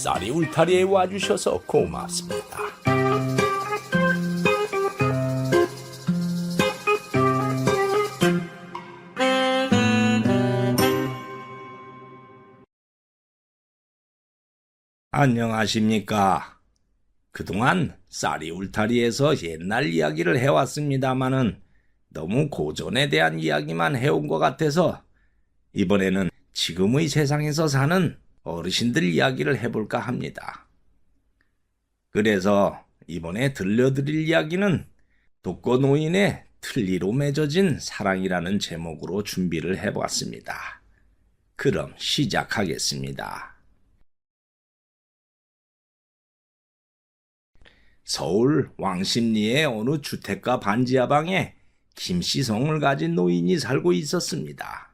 쌀이 울타리에 와주셔서 고맙습니다. 안녕하십니까. 그동안 쌀이 울타리에서 옛날 이야기를 해왔습니다마는 너무 고전에 대한 이야기만 해온 것 같아서 이번에는 지금의 세상에서 사는 어르신들 이야기를 해볼까 합니다. 그래서 이번에 들려드릴 이야기는 독거노인의 틀니로 맺어진 사랑이라는 제목으로 준비를 해보았습니다. 그럼 시작하겠습니다. 서울 왕십리의 어느 주택가 반지하방에 김씨성을 가진 노인이 살고 있었습니다.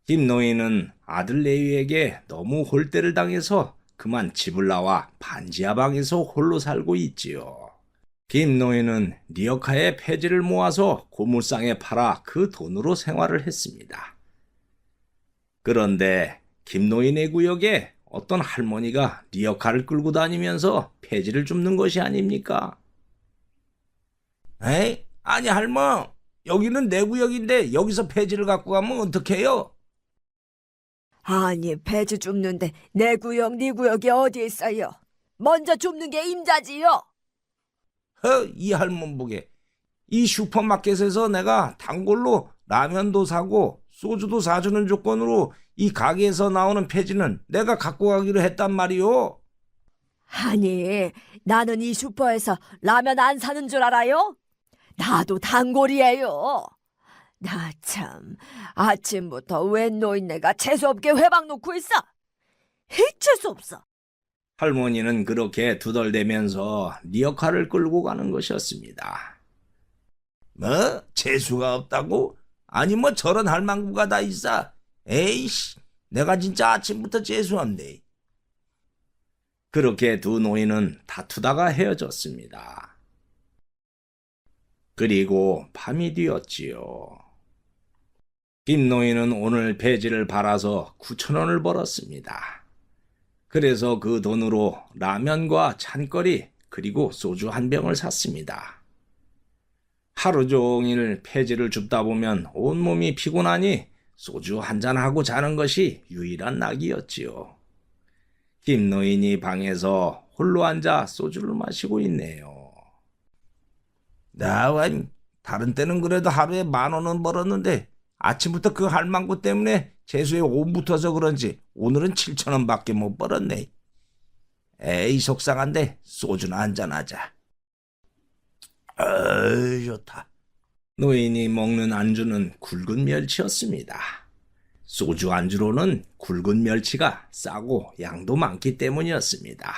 김 노인은 아들 내외에게 너무 홀대를 당해서 그만 집을 나와 반지하방에서 홀로 살고 있지요. 김 노인은 리어카의 폐지를 모아서 고물상에 팔아 그 돈으로 생활을 했습니다. 그런데 김 노인의 구역에 어떤 할머니가 리어카를 끌고 다니면서 폐지를 줍는 것이 아닙니까? 에이, 아니 할머, 여기는 내 구역인데 여기서 폐지를 갖고 가면 어떡해요? 아니, 폐지 줍는데 내 구역, 네 구역이 어디 있어요? 먼저 줍는 게 임자지요. 이 할멈 보게. 이 슈퍼마켓에서 내가 단골로 라면도 사고 소주도 사주는 조건으로 이 가게에서 나오는 폐지는 내가 갖고 가기로 했단 말이오. 아니, 나는 이 슈퍼에서 라면 안 사는 줄 알아요? 나도 단골이에요. 나 참, 아침부터 웬 노인네가 재수없게 회방 놓고 있어. 재수없어. 할머니는 그렇게 두덜대면서 리어카를 끌고 가는 것이었습니다. 뭐? 재수가 없다고? 아니 뭐 저런 할망구가 다 있어? 에이씨, 내가 진짜 아침부터 재수없네. 그렇게 두 노인은 다투다가 헤어졌습니다. 그리고 밤이 되었지요. 김 노인은 오늘 폐지를 팔아서 9,000원을 벌었습니다. 그래서 그 돈으로 라면과 찬거리 그리고 소주 한 병을 샀습니다. 하루 종일 폐지를 줍다 보면 온몸이 피곤하니 소주 한잔하고 자는 것이 유일한 낙이었지요. 김 노인이 방에서 홀로 앉아 소주를 마시고 있네요. 나와 다른 때는 그래도 하루에 10,000원은 벌었는데 아침부터 그 할망구 때문에 재수에 온 붙어서 그런지 오늘은 7,000원밖에 못 벌었네. 에이 속상한데 소주나 한잔하자. 좋다. 노인이 먹는 안주는 굵은 멸치였습니다. 소주 안주로는 굵은 멸치가 싸고 양도 많기 때문이었습니다.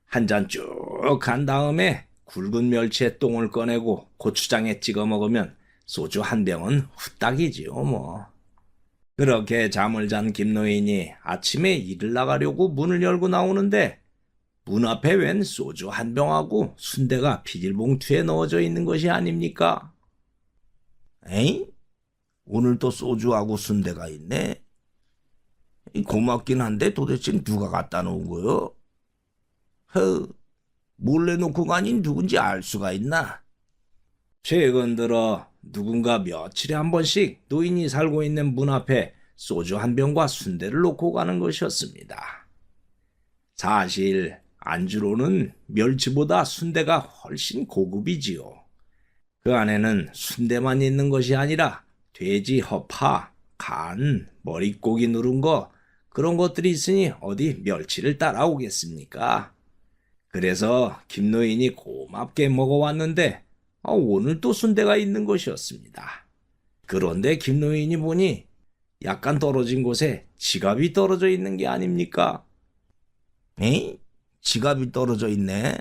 한 잔 쭉 한 다음에 굵은 멸치의 똥을 꺼내고 고추장에 찍어 먹으면 소주 한 병은 후딱이지요 뭐. 그렇게 잠을 잔 김노인이 아침에 일을 나가려고 문을 열고 나오는데 문 앞에 웬 소주 한 병하고 순대가 비닐봉투에 넣어져 있는 것이 아닙니까? 에이? 오늘 또 소주하고 순대가 있네? 고맙긴 한데 도대체 누가 갖다 놓은 거요? 몰래 놓고 가니 누군지 알 수가 있나? 최근 들어 누군가 며칠에 한 번씩 노인이 살고 있는 문 앞에 소주 한 병과 순대를 놓고 가는 것이었습니다. 사실 안주로는 멸치보다 순대가 훨씬 고급이지요. 그 안에는 순대만 있는 것이 아니라 돼지 허파, 간, 머릿고기 누른 거 그런 것들이 있으니 어디 멸치를 따라오겠습니까? 그래서 김노인이 고맙게 먹어왔는데 오늘 또 순대가 있는 것이었습니다. 그런데 김노인이 보니 약간 떨어진 곳에 지갑이 떨어져 있는 게 아닙니까? 에이? 지갑이 떨어져 있네.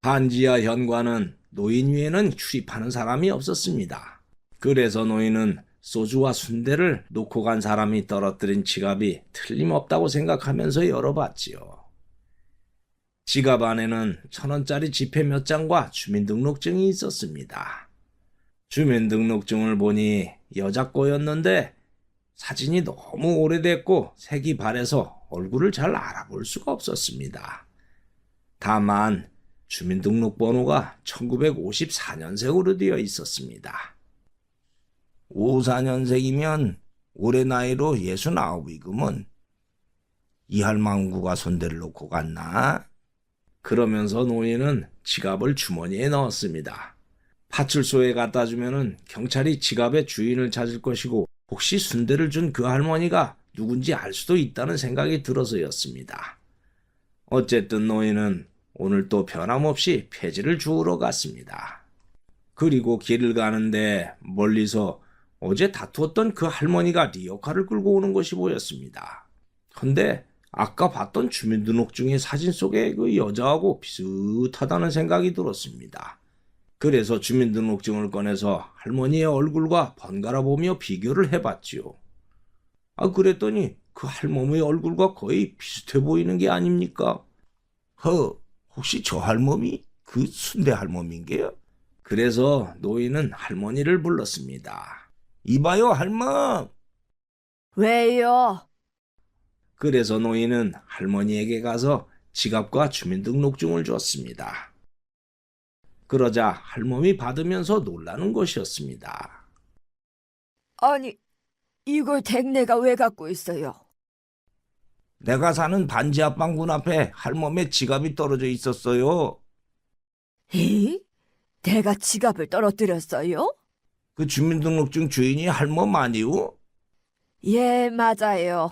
반지하 현관은 노인 위에는 출입하는 사람이 없었습니다. 그래서 노인은 소주와 순대를 놓고 간 사람이 떨어뜨린 지갑이 틀림없다고 생각하면서 열어봤지요. 지갑 안에는 1,000원짜리 지폐 몇 장과 주민등록증이 있었습니다. 주민등록증을 보니 여자 거였는데 사진이 너무 오래됐고 색이 바래서 얼굴을 잘 알아볼 수가 없었습니다. 다만 주민등록번호가 1954년생으로 되어 있었습니다. 54년생이면 올해 나이로 69이구먼. 이 할망구가 손대를 놓고 갔나? 그러면서 노인은 지갑을 주머니에 넣었습니다. 파출소에 갖다 주면은 경찰이 지갑의 주인을 찾을 것이고 혹시 순대를 준 그 할머니가 누군지 알 수도 있다는 생각이 들어서였습니다. 어쨌든 노인은 오늘 또 변함없이 폐지를 주우러 갔습니다. 그리고 길을 가는데 멀리서 어제 다투었던 그 할머니가 리어카를 끌고 오는 것이 보였습니다. 근데 아까 봤던 주민등록증의 사진 속에 그 여자하고 비슷하다는 생각이 들었습니다. 그래서 주민등록증을 꺼내서 할머니의 얼굴과 번갈아 보며 비교를 해봤지요. 그랬더니 그 할머니의 얼굴과 거의 비슷해 보이는 게 아닙니까? 혹시 저 할머니? 그 순대 할머니인게요? 그래서 노인은 할머니를 불렀습니다. 이봐요, 할멈! 왜요? 그래서 노인은 할머니에게 가서 지갑과 주민등록증을 줬습니다. 그러자 할멈이 받으면서 놀라는 것이었습니다. 아니, 이걸 댁내가 왜 갖고 있어요? 내가 사는 반지 앞방 문 앞에 할멈의 지갑이 떨어져 있었어요. 에? 내가 지갑을 떨어뜨렸어요? 그 주민등록증 주인이 할멈 아니오? 예, 맞아요.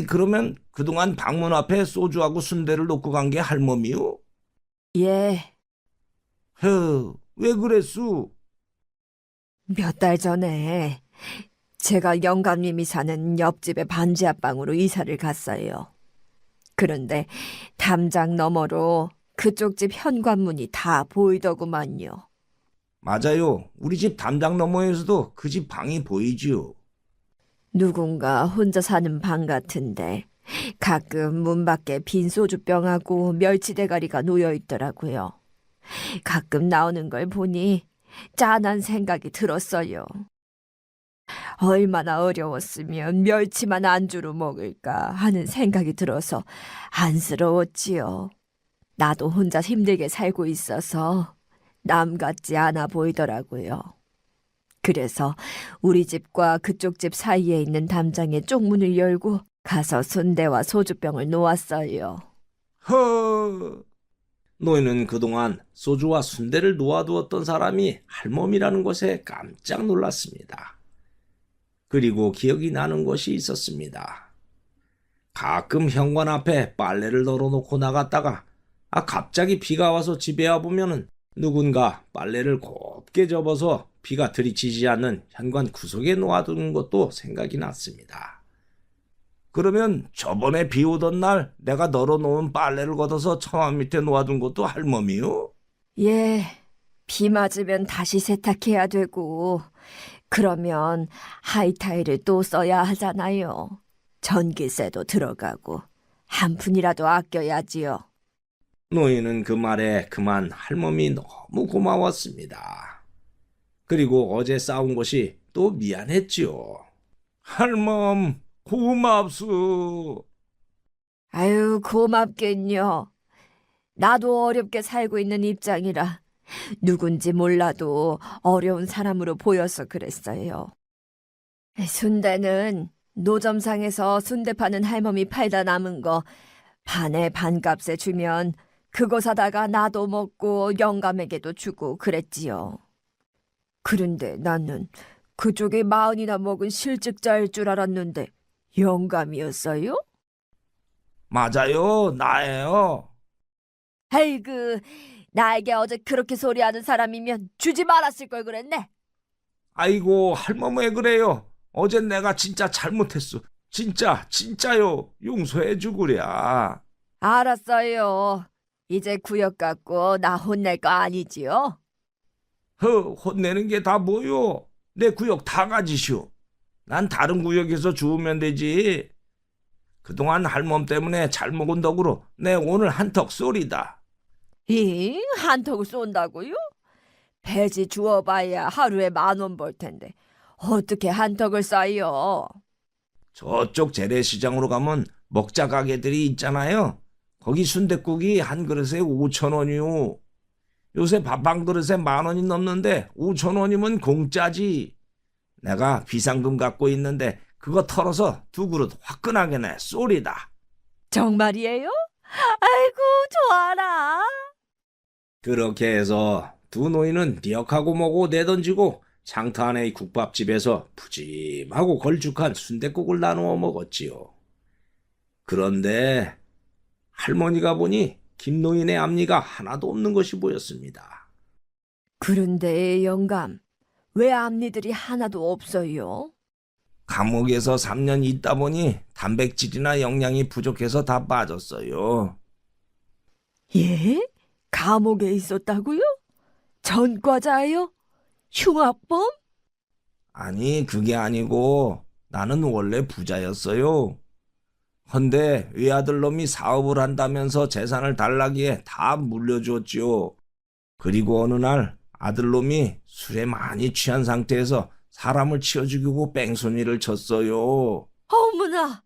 그러면 그동안 방문 앞에 소주하고 순대를 놓고 간 게 할멈이오? 예, 왜 그랬수? 몇 달 전에 제가 영감님이 사는 옆집의 반지 앞방으로 이사를 갔어요. 그런데 담장 너머로 그쪽 집 현관문이 다 보이더구만요. 맞아요. 우리 집 담장 너머에서도 그 집 방이 보이지요. 누군가 혼자 사는 방 같은데 가끔 문 밖에 빈 소주병하고 멸치 대가리가 놓여 있더라고요. 가끔 나오는 걸 보니 짠한 생각이 들었어요. 얼마나 어려웠으면 멸치만 안주로 먹을까 하는 생각이 들어서 안쓰러웠지요. 나도 혼자 힘들게 살고 있어서 남 같지 않아 보이더라고요. 그래서 우리 집과 그쪽 집 사이에 있는 담장에 쪽문을 열고 가서 순대와 소주병을 놓았어요. 노인은 그동안 소주와 순대를 놓아두었던 사람이 할멈이라는 것에 깜짝 놀랐습니다. 그리고 기억이 나는 것이 있었습니다. 가끔 현관 앞에 빨래를 널어놓고 나갔다가 갑자기 비가 와서 집에 와보면은 누군가 빨래를 곱게 접어서 비가 들이치지 않는 현관 구석에 놓아두는 것도 생각이 났습니다. 그러면 저번에 비 오던 날 내가 널어놓은 빨래를 걷어서 처마 밑에 놓아둔 것도 할멈이요? 예, 비 맞으면 다시 세탁해야 되고 그러면 하이타일을 또 써야 하잖아요. 전기세도 들어가고 한 푼이라도 아껴야지요. 노인은 그 말에 그만 할멈이 너무 고마웠습니다. 그리고 어제 싸운 것이 또 미안했지요. 할멈, 고맙소. 아유, 고맙겠요. 나도 어렵게 살고 있는 입장이라 누군지 몰라도 어려운 사람으로 보여서 그랬어요. 순대는 노점상에서 순대 파는 할멈이 팔다 남은 거 반에 반값에 주면 그거 사다가 나도 먹고 영감에게도 주고 그랬지요. 그런데 나는 그쪽에 40이나 먹은 실직자일 줄 알았는데 영감이었어요? 맞아요, 나예요. 아이고, 나에게 어제 그렇게 소리하는 사람이면 주지 말았을 걸 그랬네. 아이고, 할멈 왜 그래요? 어젠 내가 진짜 잘못했어. 진짜요. 용서해 주구랴. 알았어요. 이제 구역 갖고 나 혼낼 거 아니지요? 혼내는 게 다 뭐요? 내 구역 다 가지시오. 난 다른 구역에서 주우면 되지. 그동안 할멈 때문에 잘 먹은 덕으로 내 오늘 한턱 쏘리다. 한턱을 쏜다고요? 배지 주워봐야 하루에 10,000원 벌 텐데 어떻게 한턱을 쏴요? 저쪽 재래시장으로 가면 먹자 가게들이 있잖아요. 거기 순댓국이 한 그릇에 5,000원이요. 요새 밥 한 그릇에 10,000원이 넘는데 5,000원이면 공짜지. 내가 비상금 갖고 있는데 그거 털어서 두 그릇 화끈하게 쏘리다. 정말이에요? 아이고, 좋아라. 그렇게 해서 두 노인은 리역하고 뭐고 내던지고 장터 안의 국밥집에서 푸짐하고 걸쭉한 순댓국을 나누어 먹었지요. 그런데 할머니가 보니 김노인의 앞니가 하나도 없는 것이 보였습니다. 그런데 영감, 왜 앞니들이 하나도 없어요? 감옥에서 3년 있다 보니 단백질이나 영양이 부족해서 다 빠졌어요. 예? 감옥에 있었다고요? 전과자예요? 흉악범? 아니, 그게 아니고 나는 원래 부자였어요. 헌데 외아들 놈이 사업을 한다면서 재산을 달라기에 다 물려주었지요. 그리고 어느 날 아들 놈이 술에 많이 취한 상태에서 사람을 치어 죽이고 뺑소니를 쳤어요. 어머나,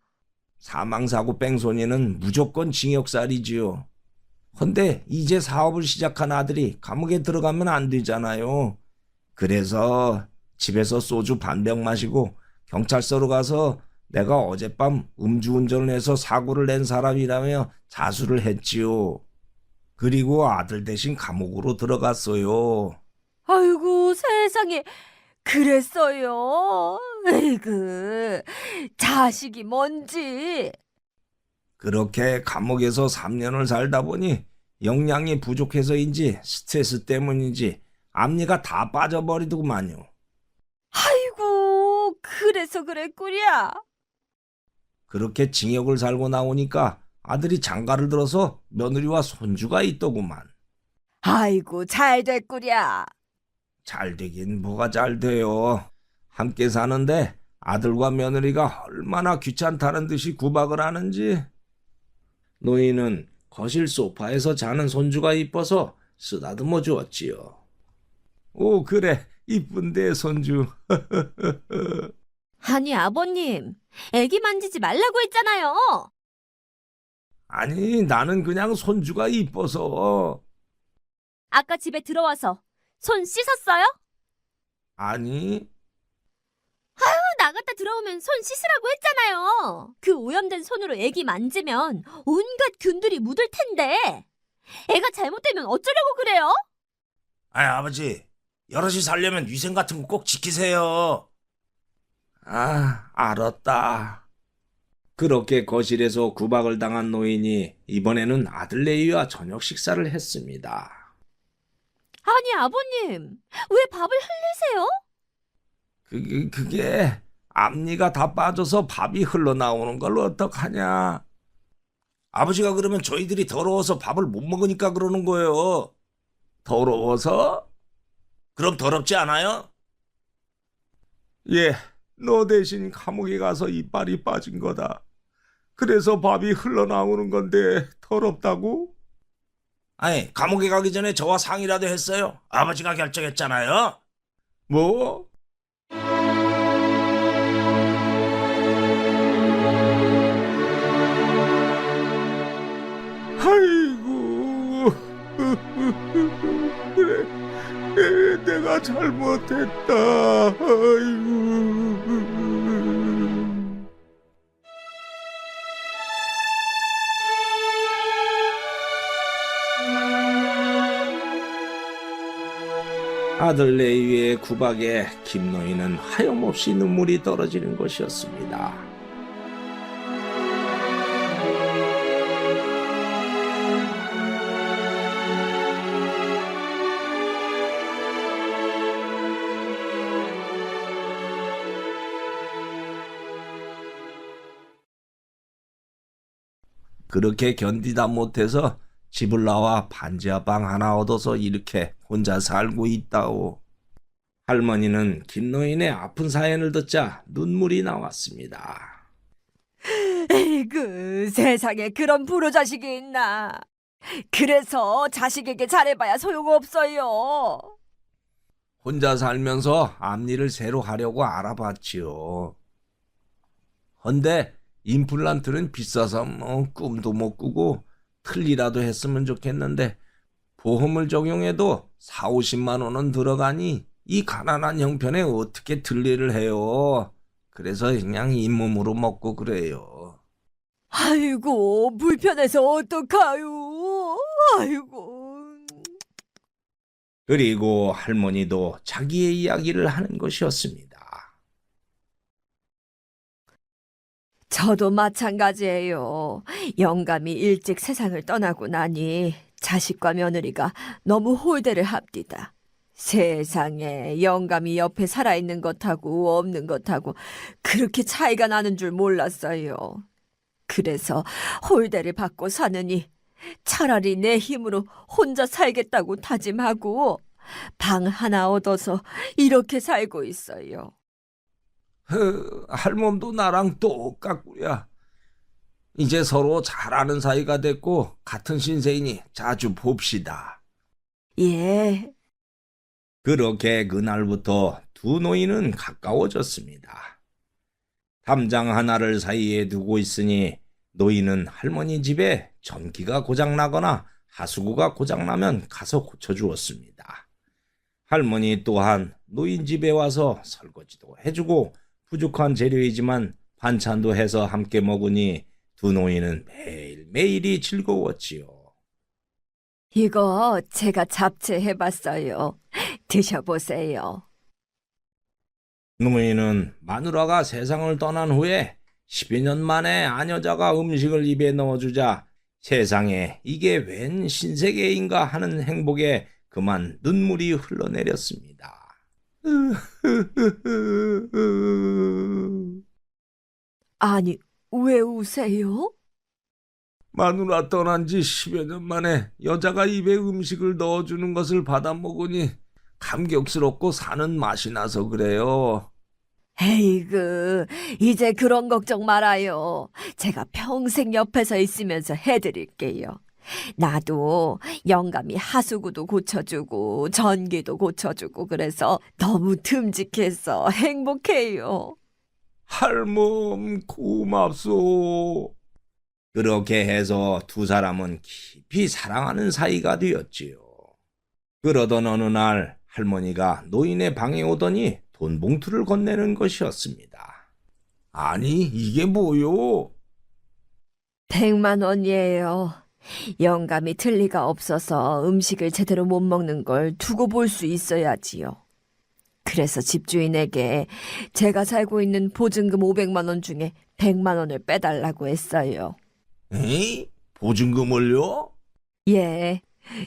사망사고 뺑소니는 무조건 징역살이지요. 헌데 이제 사업을 시작한 아들이 감옥에 들어가면 안 되잖아요. 그래서 집에서 소주 반 병 마시고 경찰서로 가서 내가 어젯밤 음주운전을 해서 사고를 낸 사람이라며 자수를 했지요. 그리고 아들 대신 감옥으로 들어갔어요. 아이고 세상에, 그랬어요. 에이그, 자식이 뭔지. 그렇게 감옥에서 3년을 살다 보니 영양이 부족해서인지 스트레스 때문인지 앞니가 다 빠져버리더구만요. 아이고, 그래서 그랬구려. 그렇게 징역을 살고 나오니까 아들이 장가를 들어서 며느리와 손주가 있더구만. 아이고, 잘 됐구려. 잘 되긴 뭐가 잘 돼요. 함께 사는데 아들과 며느리가 얼마나 귀찮다는 듯이 구박을 하는지. 노인은 거실 소파에서 자는 손주가 이뻐서 쓰다듬어 주었지요. 오, 그래, 이쁜데 손주. 아니, 아버님, 애기 만지지 말라고 했잖아요. 아니, 나는 그냥 손주가 이뻐서. 아까 집에 들어와서 손 씻었어요? 아니, 나갔다 들어오면 손 씻으라고 했잖아요. 그 오염된 손으로 애기 만지면 온갖 균들이 묻을 텐데. 애가 잘못되면 어쩌려고 그래요? 아버지, 여럿이 살려면 위생 같은 거 꼭 지키세요. 아, 알았다. 그렇게 거실에서 구박을 당한 노인이 이번에는 아들 레이와 저녁 식사를 했습니다. 아니, 아버님, 왜 밥을 흘리세요? 그게 앞니가 다 빠져서 밥이 흘러나오는 걸 어떡하냐. 아버지가 그러면 저희들이 더러워서 밥을 못 먹으니까 그러는 거예요. 더러워서? 그럼 더럽지 않아요? 예, 너 대신 감옥에 가서 이빨이 빠진 거다. 그래서 밥이 흘러나오는 건데 더럽다고? 아니, 감옥에 가기 전에 저와 상의라도 했어요. 아버지가 결정했잖아요. 뭐? 아이고, 그래, 내가 잘못했다. 아이고. 아들 레이의 구박에 김노인은 하염없이 눈물이 떨어지는 것이었습니다. 그렇게 견디다 못해서 집을 나와 반지하 방 하나 얻어서 이렇게 혼자 살고 있다오. 할머니는 김노인의 아픈 사연을 듣자 눈물이 나왔습니다. 에이그, 세상에 그런 불효자식이 있나. 그래서 자식에게 잘해봐야 소용없어요. 혼자 살면서 앞니를 새로 하려고 알아봤지요. 헌데 임플란트는 비싸서 꿈도 못 꾸고 틀리라도 했으면 좋겠는데 보험을 적용해도 4, 50만 원은 들어가니 이 가난한 형편에 어떻게 틀니를 해요. 그래서 그냥 잇몸으로 먹고 그래요. 아이고, 불편해서 어떡하요? 아이고. 그리고 할머니도 자기의 이야기를 하는 것이었습니다. 저도 마찬가지예요. 영감이 일찍 세상을 떠나고 나니 자식과 며느리가 너무 홀대를 합디다. 세상에 영감이 옆에 살아있는 것하고 없는 것하고 그렇게 차이가 나는 줄 몰랐어요. 그래서 홀대를 받고 사느니 차라리 내 힘으로 혼자 살겠다고 다짐하고 방 하나 얻어서 이렇게 살고 있어요. 할멈도 나랑 똑같구야. 이제 서로 잘 아는 사이가 됐고 같은 신세이니 자주 봅시다. 예. 그렇게 그날부터 두 노인은 가까워졌습니다. 담장 하나를 사이에 두고 있으니 노인은 할머니 집에 전기가 고장나거나 하수구가 고장나면 가서 고쳐주었습니다. 할머니 또한 노인 집에 와서 설거지도 해주고 부족한 재료이지만 반찬도 해서 함께 먹으니 두 노인은 매일매일이 즐거웠지요. 이거 제가 잡채해봤어요. 드셔보세요. 노인은 마누라가 세상을 떠난 후에 10여 년 만에 아녀자가 음식을 입에 넣어주자 세상에 이게 웬 신세계인가 하는 행복에 그만 눈물이 흘러내렸습니다. 아니, 왜 우세요? 마누라 떠난 지 10여 년 만에 여자가 입에 음식을 넣어주는 것을 받아먹으니 감격스럽고 사는 맛이 나서 그래요. 에이그, 이제 그런 걱정 말아요. 제가 평생 옆에서 있으면서 해드릴게요. 나도 영감이 하수구도 고쳐주고 전기도 고쳐주고 그래서 너무 듬직해서 행복해요. 할멈 고맙소. 그렇게 해서 두 사람은 깊이 사랑하는 사이가 되었지요. 그러던 어느 날 할머니가 노인의 방에 오더니 돈 봉투를 건네는 것이었습니다. 아니 이게 뭐요? 100만 원이에요. 영감이 틀 리가 없어서 음식을 제대로 못 먹는 걸 두고 볼 수 있어야지요. 그래서 집주인에게 제가 살고 있는 보증금 500만 원 중에 100만 원을 빼달라고 했어요. 에이? 보증금을요? 예,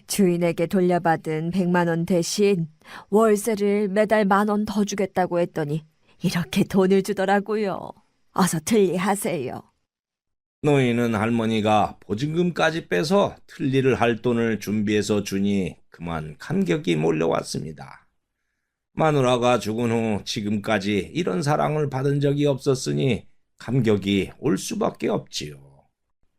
주인에게 돌려받은 100만 원 대신 월세를 매달 10,000원 더 주겠다고 했더니 이렇게 돈을 주더라고요. 어서 틀리하세요. 노인은 할머니가 보증금까지 빼서 틀니를 할 돈을 준비해서 주니 그만 감격이 몰려왔습니다. 마누라가 죽은 후 지금까지 이런 사랑을 받은 적이 없었으니 감격이 올 수밖에 없지요.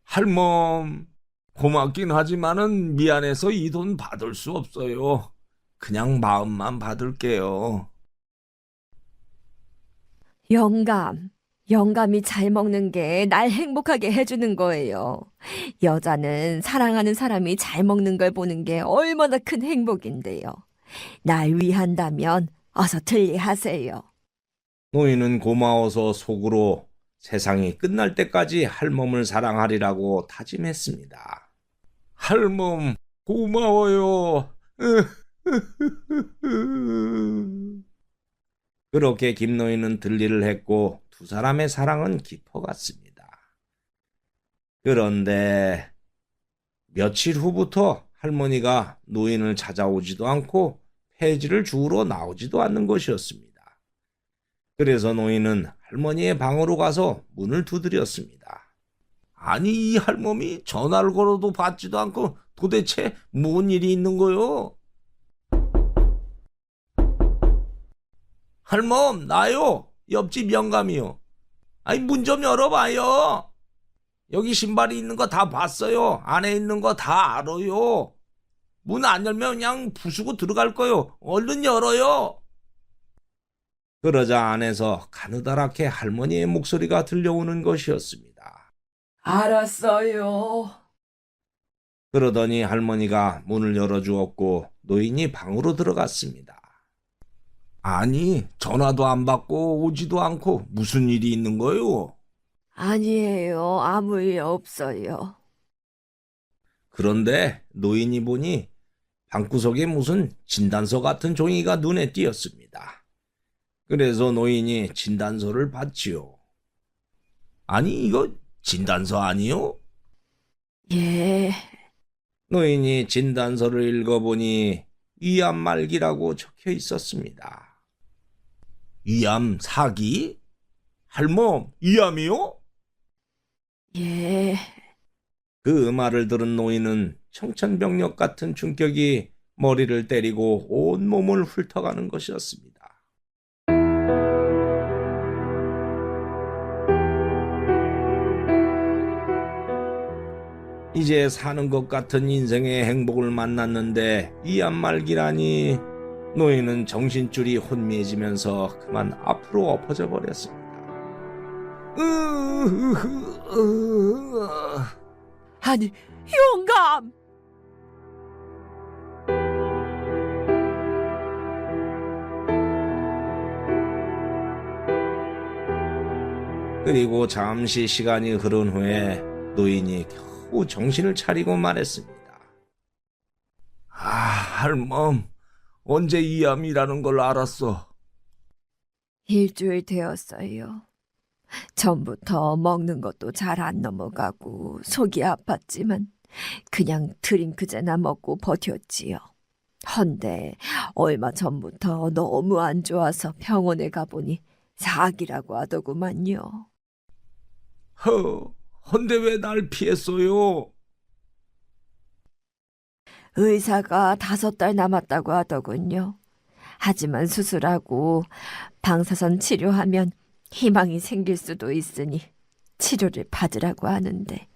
할멈, 고맙긴 하지만은 미안해서 이 돈 받을 수 없어요. 그냥 마음만 받을게요. 영감이 잘 먹는 게 날 행복하게 해주는 거예요. 여자는 사랑하는 사람이 잘 먹는 걸 보는 게 얼마나 큰 행복인데요. 날 위한다면 어서 틀리하세요. 노인은 고마워서 속으로 세상이 끝날 때까지 할멈을 사랑하리라고 다짐했습니다. 할멈, 고마워요. 그렇게 김노인은 들리를 했고 두 사람의 사랑은 깊어갔습니다. 그런데 며칠 후부터 할머니가 노인을 찾아오지도 않고 폐지를 주우러 나오지도 않는 것이었습니다. 그래서 노인은 할머니의 방으로 가서 문을 두드렸습니다. 아니 이 할멈이 전화를 걸어도 받지도 않고 도대체 뭔 일이 있는 거요? 할멈 나요. 옆집 영감이요. 아니 문 좀 열어봐요. 여기 신발이 있는 거 다 봤어요. 안에 있는 거 다 알아요. 문 안 열면 그냥 부수고 들어갈 거요. 얼른 열어요. 그러자 안에서 가느다랗게 할머니의 목소리가 들려오는 것이었습니다. 알았어요. 그러더니 할머니가 문을 열어주었고 노인이 방으로 들어갔습니다. 아니, 전화도 안 받고 오지도 않고 무슨 일이 있는 거요? 아니에요. 아무 일 없어요. 그런데 노인이 보니 방구석에 무슨 진단서 같은 종이가 눈에 띄었습니다. 그래서 노인이 진단서를 봤지요. 아니, 이거 진단서 아니요? 예, 노인이 진단서를 읽어보니 위암 말기라고 적혀 있었습니다. 위암 사기? 할멈, 위암이요? 예. 그 말을 들은 노인은 청천벽력 같은 충격이 머리를 때리고 온몸을 훑어가는 것이었습니다. 이제 사는 것 같은 인생의 행복을 만났는데 위암 말기라니. 노인은 정신줄이 혼미해지면서 그만 앞으로 엎어져 버렸습니다. 아니, 영감! 그리고 잠시 시간이 흐른 후에 노인이 겨우 정신을 차리고 말했습니다. 아, 할멈, 언제 위암이라는 걸 알았어? 일주일 되었어요. 전부터 먹는 것도 잘 안 넘어가고 속이 아팠지만 그냥 드링크제나 먹고 버텼지요. 헌데 얼마 전부터 너무 안 좋아서 병원에 가보니 사기라고 하더구만요. 헌데 왜 날 피했어요? 의사가 5달 남았다고 하더군요. 하지만 수술하고 방사선 치료하면 희망이 생길 수도 있으니 치료를 받으라고 하는데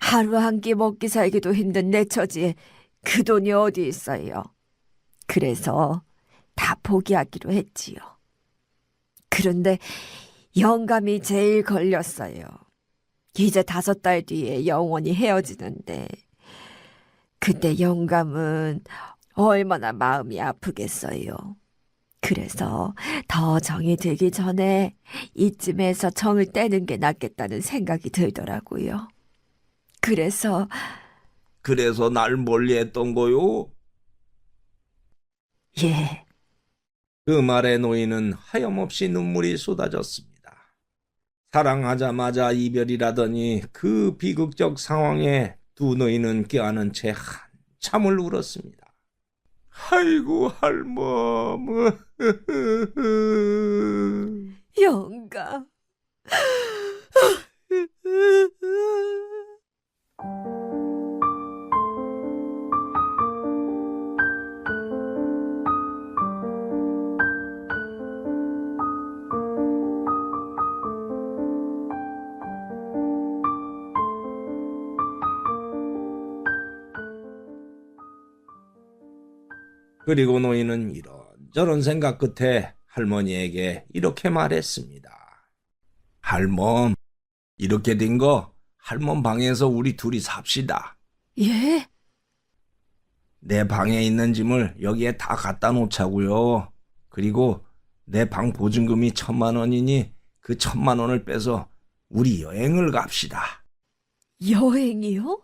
하루 한 끼 먹기 살기도 힘든 내 처지에 그 돈이 어디 있어요. 그래서 다 포기하기로 했지요. 그런데 영감이 제일 걸렸어요. 이제 5달 뒤에 영원히 헤어지는데 그때 영감은 얼마나 마음이 아프겠어요. 그래서 더 정이 들기 전에 이쯤에서 정을 떼는 게 낫겠다는 생각이 들더라고요. 그래서 날 멀리했던 거요? 예, 그 말에 노인은 하염없이 눈물이 쏟아졌습니다. 사랑하자마자 이별이라더니 그 비극적 상황에 두 노인은 껴안은 채 한참을 울었습니다. 아이고 할멈. 영감. 그리고 노인은 이런저런 생각 끝에 할머니에게 이렇게 말했습니다. 할멈, 이렇게 된 거 할멈 방에서 우리 둘이 삽시다. 예? 내 방에 있는 짐을 여기에 다 갖다 놓자고요. 그리고 내 방 보증금이 1,000만 원이니 그 1,000만 원을 빼서 우리 여행을 갑시다. 여행이요?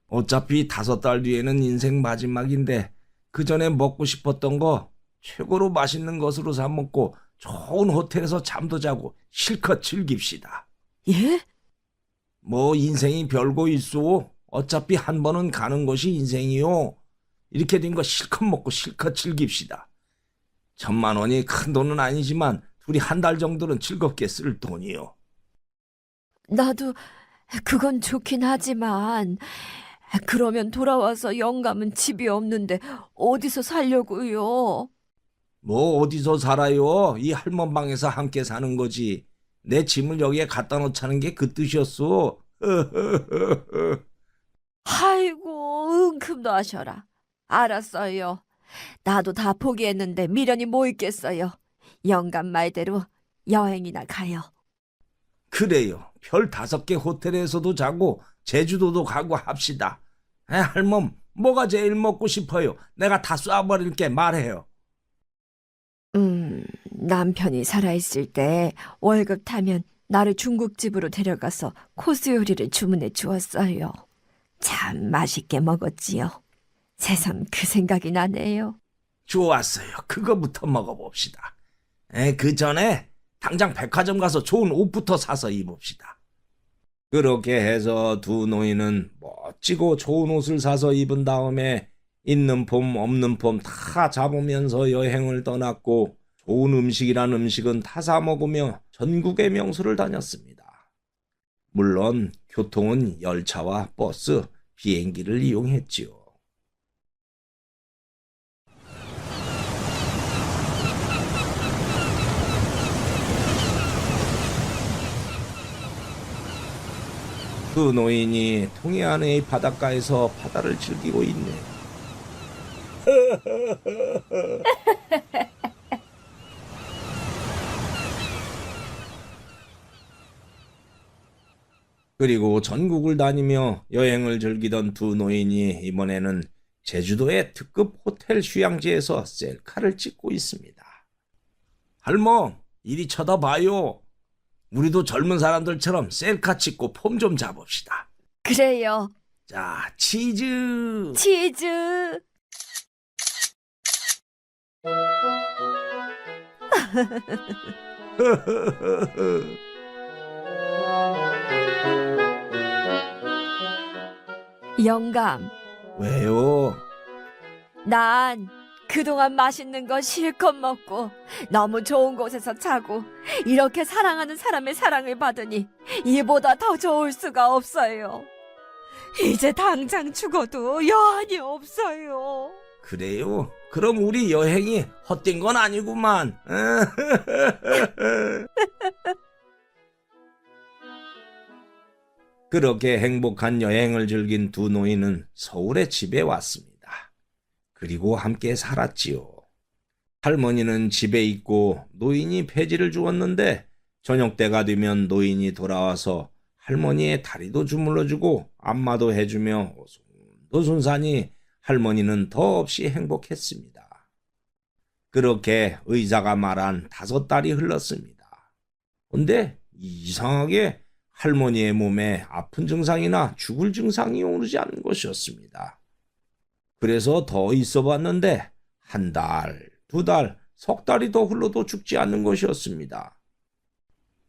어차피 5달 뒤에는 인생 마지막인데 그 전에 먹고 싶었던 거 최고로 맛있는 것으로 사 먹고 좋은 호텔에서 잠도 자고 실컷 즐깁시다. 예? 뭐 인생이 별거 있어. 어차피 한 번은 가는 것이 인생이요. 이렇게 된 거 실컷 먹고 실컷 즐깁시다. 1,000만 원이 큰 돈은 아니지만 둘이 한 달 정도는 즐겁게 쓸 돈이요. 나도 그건 좋긴 하지만 그러면 돌아와서 영감은 집이 없는데 어디서 살려고요? 뭐 어디서 살아요? 이 할멈 방에서 함께 사는 거지. 내 짐을 여기에 갖다 놓자는 게 그 뜻이었어. 아이고, 만큼도 하셔라. 알았어요. 나도 다 포기했는데 미련이 뭐 있겠어요. 영감 말대로 여행이나 가요. 그래요. 별 5개 호텔에서도 자고 제주도도 가고 합시다. 할멈, 뭐가 제일 먹고 싶어요? 내가 다 쏴버릴게 말해요. 남편이 살아있을 때 월급 타면 나를 중국집으로 데려가서 코스 요리를 주문해 주었어요. 참 맛있게 먹었지요. 새삼 그 생각이 나네요. 좋았어요. 그거부터 먹어봅시다. 그 전에 당장 백화점 가서 좋은 옷부터 사서 입읍시다. 그렇게 해서 두 노인은 멋지고 좋은 옷을 사서 입은 다음에 있는 폼 없는 폼 다 잡으면서 여행을 떠났고 좋은 음식이란 음식은 다 사 먹으며 전국의 명소를 다녔습니다. 물론 교통은 열차와 버스, 비행기를 이용했지요. 두 노인이 동해안의 바닷가에서 바다를 즐기고 있네요. 그리고 전국을 다니며 여행을 즐기던 두 노인이 이번에는 제주도의 특급 호텔 휴양지에서 셀카를 찍고 있습니다. 할멈, 이리 쳐다봐요. 우리도 젊은 사람들처럼 셀카 찍고 폼 좀 잡읍시다. 그래요. 자, 치즈. 치즈. 영감, 왜요? 난 그동안 맛있는 거 실컷 먹고 너무 좋은 곳에서 자고 이렇게 사랑하는 사람의 사랑을 받으니 이보다 더 좋을 수가 없어요. 이제 당장 죽어도 여한이 없어요. 그래요? 그럼 우리 여행이 헛된 건 아니구만. 그렇게 행복한 여행을 즐긴 두 노인은 서울의 집에 왔습니다. 그리고 함께 살았지요. 할머니는 집에 있고 노인이 폐지를 주었는데 저녁 때가 되면 노인이 돌아와서 할머니의 다리도 주물러주고 안마도 해주며 오순도순사니 할머니는 더없이 행복했습니다. 그렇게 의사가 말한 5달이 흘렀습니다. 근데 이상하게 할머니의 몸에 아픈 증상이나 죽을 증상이 오르지 않는 것이었습니다. 그래서 더 있어 봤는데 1달, 2달, 석 달이 더 흘러도 죽지 않는 것이었습니다.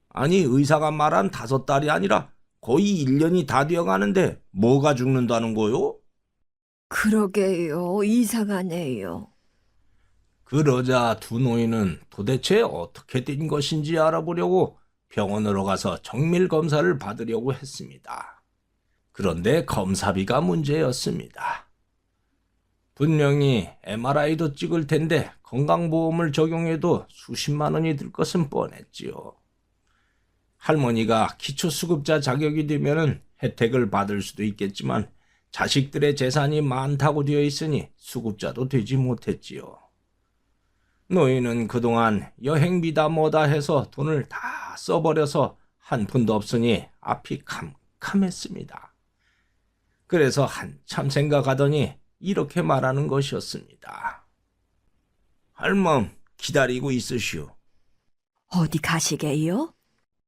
아니 의사가 말한 5달이 아니라 거의 1년이 다 되어가는데 뭐가 죽는다는 거요? 그러게요. 이상하네요. 그러자 두 노인은 도대체 어떻게 된 것인지 알아보려고 병원으로 가서 정밀 검사를 받으려고 했습니다. 그런데 검사비가 문제였습니다. 분명히 MRI도 찍을 텐데 건강보험을 적용해도 수십만 원이 들 것은 뻔했지요. 할머니가 기초수급자 자격이 되면은 혜택을 받을 수도 있겠지만 자식들의 재산이 많다고 되어 있으니 수급자도 되지 못했지요. 노인은 그동안 여행비다 뭐다 해서 돈을 다 써버려서 한 푼도 없으니 앞이 캄캄했습니다. 그래서 한참 생각하더니 이렇게 말하는 것이었습니다. 할멈, 기다리고 있으시오. 어디 가시게요?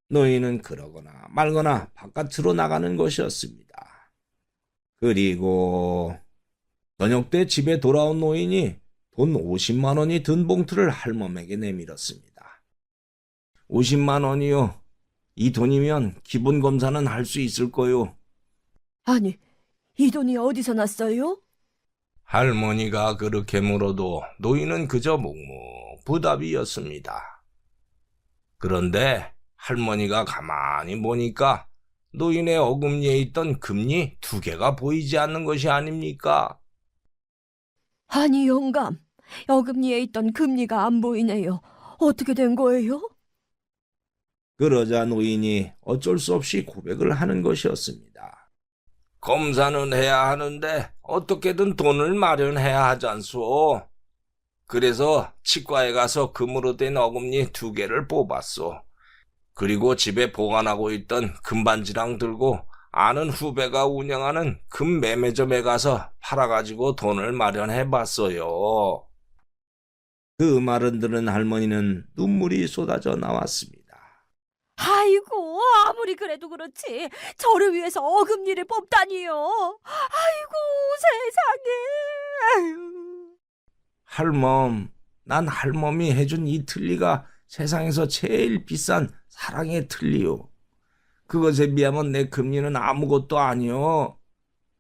노인은 그러거나 말거나 바깥으로 나가는 것이었습니다. 그리고 저녁 때 집에 돌아온 노인이 돈 50만 원이 든 봉투를 할멈에게 내밀었습니다. 50만 원이요. 이 돈이면 기본 검사는 할 수 있을 거요. 아니, 이 돈이 어디서 났어요? 할머니가 그렇게 물어도 노인은 그저 묵묵부답이었습니다. 그런데 할머니가 가만히 보니까 노인의 어금니에 있던 금리 2개가 보이지 않는 것이 아닙니까? 아니, 영감. 어금니에 있던 금리가 안 보이네요. 어떻게 된 거예요? 그러자 노인이 어쩔 수 없이 고백을 하는 것이었습니다. 검사는 해야 하는데 어떻게든 돈을 마련해야 하잖소. 그래서 치과에 가서 금으로 된 어금니 2개를 뽑았소. 그리고 집에 보관하고 있던 금반지랑 들고 아는 후배가 운영하는 금 매매점에 가서 팔아가지고 돈을 마련해봤어요. 그 말을 들은 할머니는 눈물이 쏟아져 나왔습니다. 아이고, 아무리 그래도 그렇지. 저를 위해서 어금니를 뽑다니요. 아이고, 세상에. 아유. 할멈, 난 할멈이 해준 이 틀니가 세상에서 제일 비싼 사랑의 틀니요. 그것에 비하면 내 금리는 아무것도 아니요.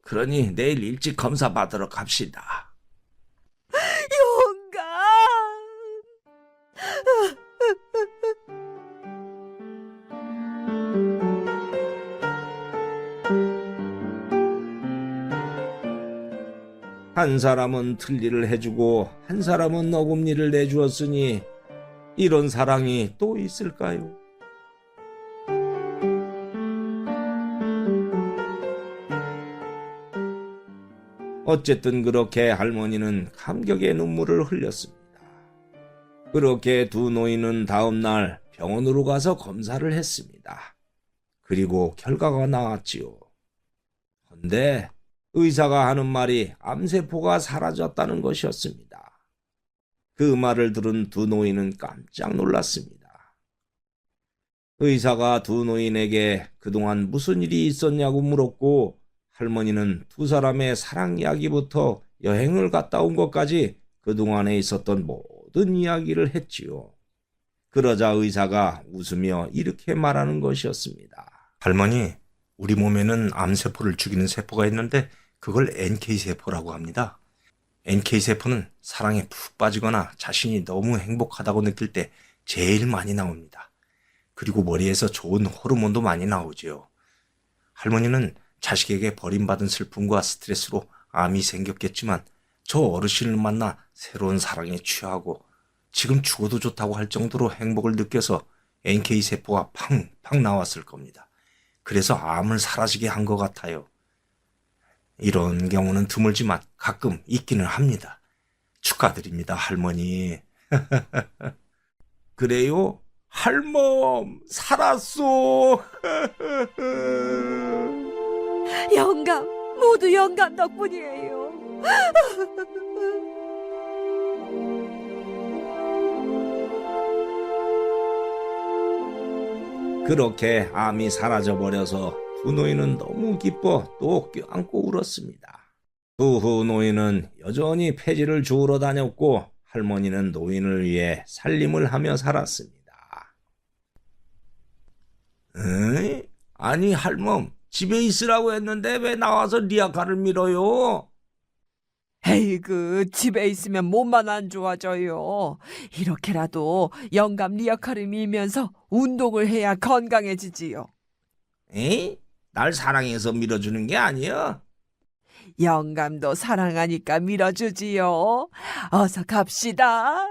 그러니 내일 일찍 검사 받으러 갑시다. 영감. 한 사람은 틀니를 해주고 한 사람은 어금니를 내주었으니 이런 사랑이 또 있을까요? 어쨌든 그렇게 할머니는 감격의 눈물을 흘렸습니다. 그렇게 두 노인은 다음 날 병원으로 가서 검사를 했습니다. 그리고 결과가 나왔지요. 그런데 의사가 하는 말이 암세포가 사라졌다는 것이었습니다. 그 말을 들은 두 노인은 깜짝 놀랐습니다. 의사가 두 노인에게 그동안 무슨 일이 있었냐고 물었고 할머니는 두 사람의 사랑 이야기부터 여행을 갔다 온 것까지 그동안에 있었던 모든 이야기를 했지요. 그러자 의사가 웃으며 이렇게 말하는 것이었습니다. 할머니, 우리 몸에는 암세포를 죽이는 세포가 있는데 그걸 NK세포라고 합니다. NK세포는 사랑에 푹 빠지거나 자신이 너무 행복하다고 느낄 때 제일 많이 나옵니다. 그리고 머리에서 좋은 호르몬도 많이 나오지요. 할머니는 자식에게 버림받은 슬픔과 스트레스로 암이 생겼겠지만 저 어르신을 만나 새로운 사랑에 취하고 지금 죽어도 좋다고 할 정도로 행복을 느껴서 NK세포가 팡팡 나왔을 겁니다. 그래서 암을 사라지게 한 것 같아요. 이런 경우는 드물지만 가끔 있기는 합니다. 축하드립니다, 할머니. 그래요? 할멈, 살았소. 영감, 모두 영감 덕분이에요. 그렇게 암이 사라져버려서 두 노인은 너무 기뻐 또 껴안고 울었습니다. 그 후 노인은 여전히 폐지를 주우러 다녔고 할머니는 노인을 위해 살림을 하며 살았습니다. 에이? 아니 할멈, 집에 있으라고 했는데 왜 나와서 리아카를 밀어요? 에이그, 집에 있으면 몸만 안 좋아져요. 이렇게라도 영감 리어카를 밀면서 운동을 해야 건강해지지요. 에이? 날 사랑해서 밀어주는 게 아니야. 영감도 사랑하니까 밀어주지요. 어서 갑시다.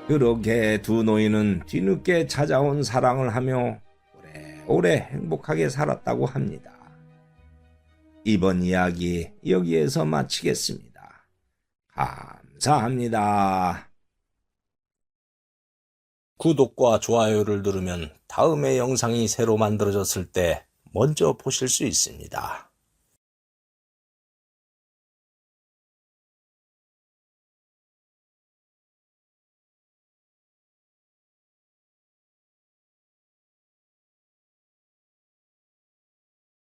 그렇게 두 노인은 뒤늦게 찾아온 사랑을 하며 오래오래 행복하게 살았다고 합니다. 이번 이야기 여기에서 마치겠습니다. 감사합니다. 구독과 좋아요를 누르면 다음에 영상이 새로 만들어졌을 때 먼저 보실 수 있습니다.